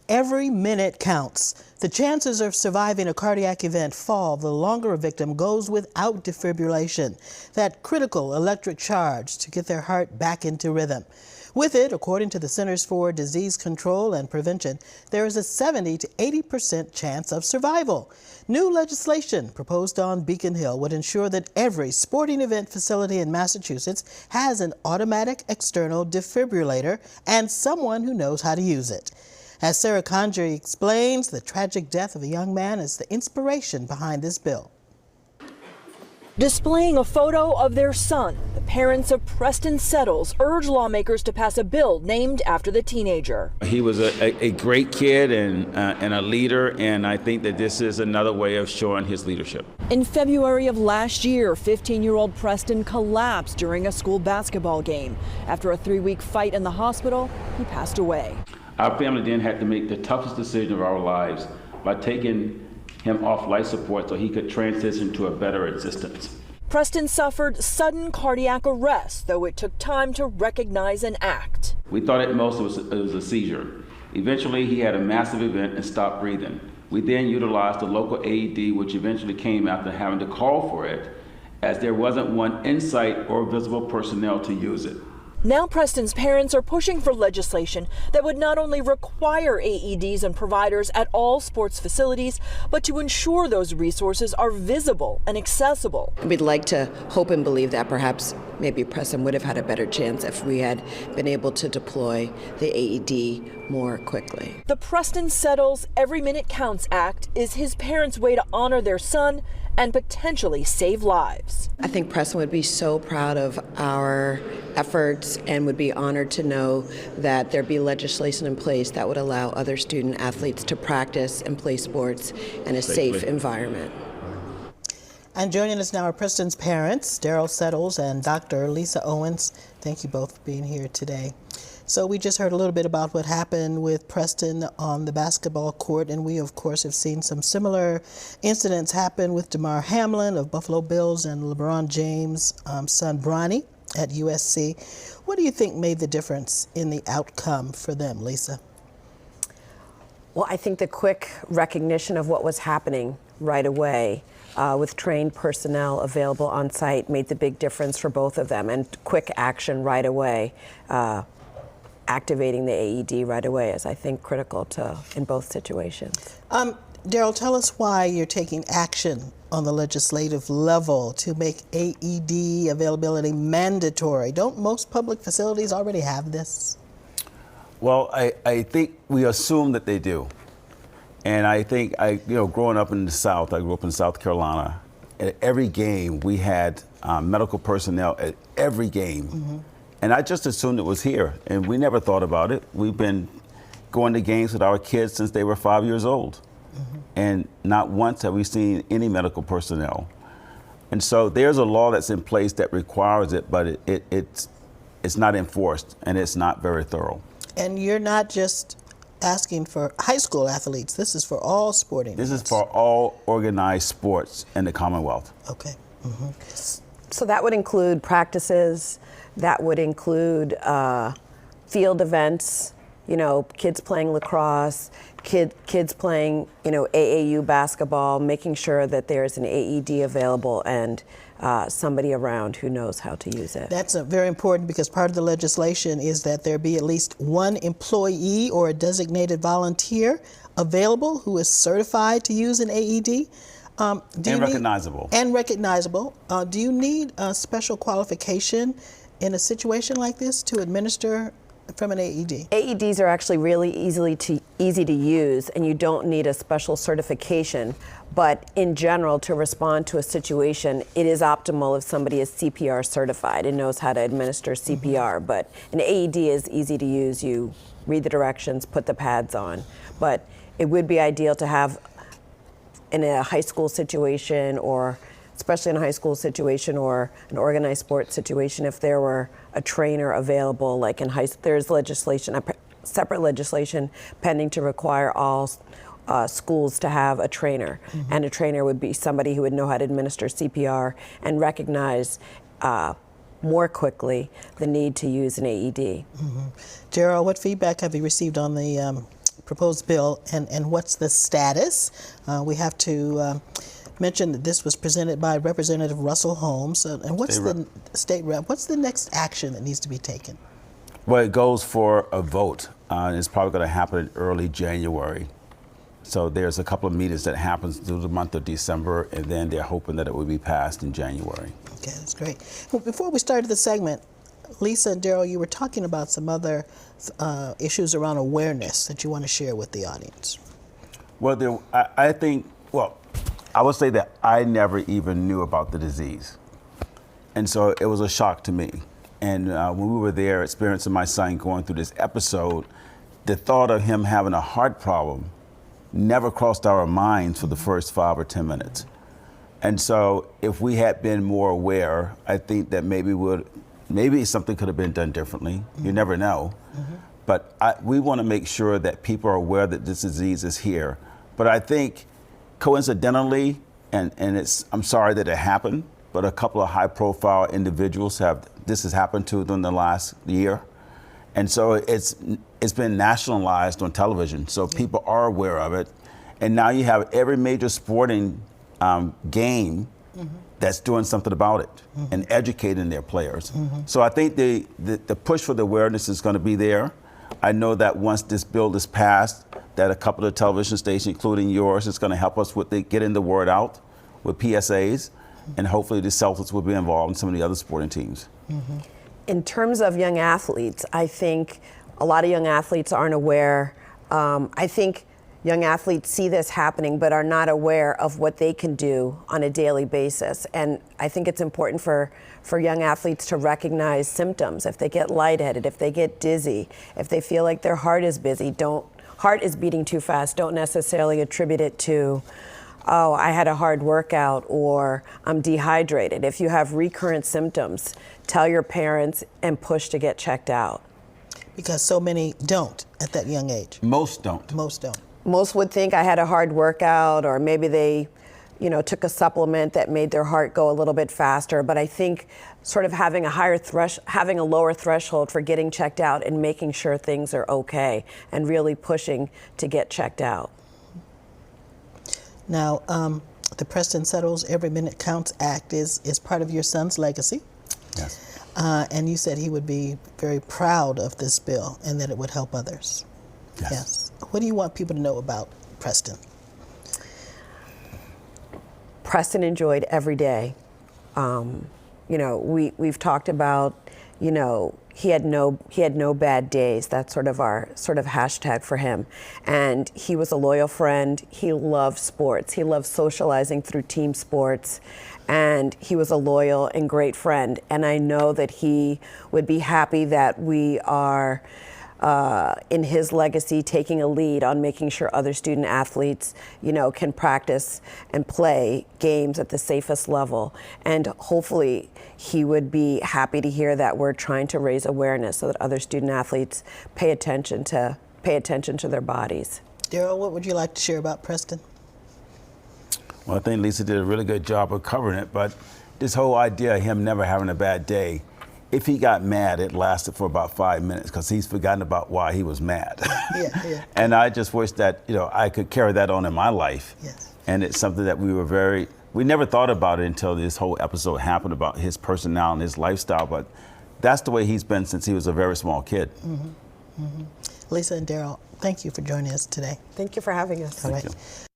Every minute counts. The chances of surviving a cardiac event fall the longer a victim goes without defibrillation, that critical electric charge to get their heart back into rhythm. With it, according to the Centers for Disease Control and Prevention, there is a 70 to 80% chance of survival. New legislation proposed on Beacon Hill would ensure that every sporting event facility in Massachusetts has an automatic external defibrillator and someone who knows how to use it. As Sarah Conjure explains, the tragic death of a young man is the inspiration behind this bill. Displaying a photo of their son, the parents of Preston Settles urge lawmakers to pass a bill named after the teenager. He was a great kid and a leader, and I think that this is another way of showing his leadership. In February of last year, 15-year-old Preston collapsed during a school basketball game. After a 3-week fight in the hospital, he passed away. Our family then had to make the toughest decision of our lives by taking him off life support so he could transition to a better existence. Preston suffered sudden cardiac arrest, though it took time to recognize and act. We thought at most it was a seizure. Eventually, he had a massive event and stopped breathing. We then utilized the local AED, which eventually came after having to call for it, as there wasn't one in sight or visible personnel to use it. Now Preston's parents are pushing for legislation that would not only require AEDs and providers at all sports facilities, but to ensure those resources are visible and accessible. We'd like to hope and believe that perhaps maybe Preston would have had a better chance if we had been able to deploy the AED more quickly. The Preston Settles Every Minute Counts Act is his parents' way to honor their son and potentially save lives. I think Preston would be so proud of our efforts and would be honored to know that there be legislation in place that would allow other student athletes to practice and play sports in a safe environment. And joining us now are Preston's parents, Daryl Settles and Dr. Lisa Owens. Thank you both for being here today. So we just heard a little bit about what happened with Preston on the basketball court, and we, of course, have seen some similar incidents happen with Damar Hamlin of Buffalo Bills and LeBron James' son, Bronny, at USC. What do you think made the difference in the outcome for them, Lisa? Well, I think the quick recognition of what was happening right away with trained personnel available on site made the big difference for both of them, and quick action right away. Activating the AED right away is, I think, critical in both situations. Daryl, tell us why you're taking action on the legislative level to make AED availability mandatory. Don't most public facilities already have this? Well, I think we assume that they do. And I think, growing up in the South, I grew up in South Carolina, at every game we had medical personnel at every game. Mm-hmm. And I just assumed it was here, and we never thought about it. We've been going to games with our kids since they were 5 years old. Mm-hmm. And not once have we seen any medical personnel. And so there's a law that's in place that requires it, but it's not enforced, and it's not very thorough. And you're not just asking for high school athletes. This is for all sporting events. This is for all organized sports in the Commonwealth. Okay. Mm-hmm. So that would include practices, that would include field events, kids playing lacrosse, kids playing, AAU basketball, making sure that there's an AED available and somebody around who knows how to use it. That's very important, because part of the legislation is that there be at least one employee or a designated volunteer available who is certified to use an AED. Recognizable. And recognizable. Do you need a special qualification in a situation like this to administer from an AED? AEDs are actually really easy to use, and you don't need a special certification. But in general, to respond to a situation, it is optimal if somebody is CPR certified and knows how to administer CPR. Mm-hmm. But an AED is easy to use. You read the directions, put the pads on. But it would be ideal to have in a high school situation, or especially in a high school situation or an organized sports situation, if there were a trainer available, like in there's legislation, separate legislation pending to require all schools to have a trainer. Mm-hmm. And a trainer would be somebody who would know how to administer CPR and recognize more quickly the need to use an AED. Mm-hmm. Gerald, what feedback have you received on the proposed bill, and what's the status? We have to mention that this was presented by Representative Russell Holmes. And what's the state rep? What's the next action that needs to be taken? Well, it goes for a vote. It's probably going to happen in early January. So there's a couple of meetings that happens through the month of December, and then they're hoping that it will be passed in January. Okay, that's great. Well, before we started the segment, Lisa and Daryl, you were talking about some other issues around awareness that you want to share with the audience. Well, I think, I would say that I never even knew about the disease. And so it was a shock to me. And when we were there experiencing my son going through this episode, the thought of him having a heart problem never crossed our minds for the first 5 or 10 minutes. And so if we had been more aware, I think that maybe something could have been done differently. You never know. But we want to make sure that people are aware that this disease is here. But I think coincidentally, and I'm sorry that it happened, but a couple of high-profile individuals this has happened to during the last year. And so it's been nationalized on television, so people are aware of it. And now you have every major sporting game that's doing something about it and educating their players. So I think the push for the awareness is going to be there. I know that once this bill is passed, that a couple of television stations, including yours, is going to help us with getting the word out with PSAs, and hopefully the Celtics will be involved in some of the other sporting teams. In terms of young athletes, I think a lot of young athletes aren't aware. I think young athletes see this happening but are not aware of what they can do on a daily basis. And I think it's important for young athletes to recognize symptoms. If they get lightheaded, if they get dizzy, if they feel like their heart is beating too fast, don't necessarily attribute it to, oh, I had a hard workout or I'm dehydrated. If you have recurrent symptoms, tell your parents and push to get checked out. Because so many don't at that young age. Most don't. Most don't. Most would think I had a hard workout, or maybe they, took a supplement that made their heart go a little bit faster. But I think sort of having a lower threshold for getting checked out and making sure things are okay, and really pushing to get checked out. Now, the Preston Settles Every Minute Counts Act is part of your son's legacy. Yes. And you said he would be very proud of this bill and that it would help others. Yes. What do you want people to know about Preston? Preston enjoyed every day. We've talked about, he had no bad days. That's sort of our hashtag for him. And he was a loyal friend. He loved sports. He loved socializing through team sports. And he was a loyal and great friend. And I know that he would be happy that we are in his legacy taking a lead on making sure other student athletes, can practice and play games at the safest level. And hopefully he would be happy to hear that we're trying to raise awareness so that other student athletes pay attention to their bodies. Daryl, what would you like to share about Preston? Well, I think Lisa did a really good job of covering it, but this whole idea of him never having a bad day, if he got mad, it lasted for about 5 minutes because he's forgotten about why he was mad. Yeah. And I just wish that, I could carry that on in my life. Yes. And it's something that we never thought about it until this whole episode happened about his personality and his lifestyle, but that's the way he's been since he was a very small kid. Lisa and Daryl, thank you for joining us today. Thank you for having us. All right.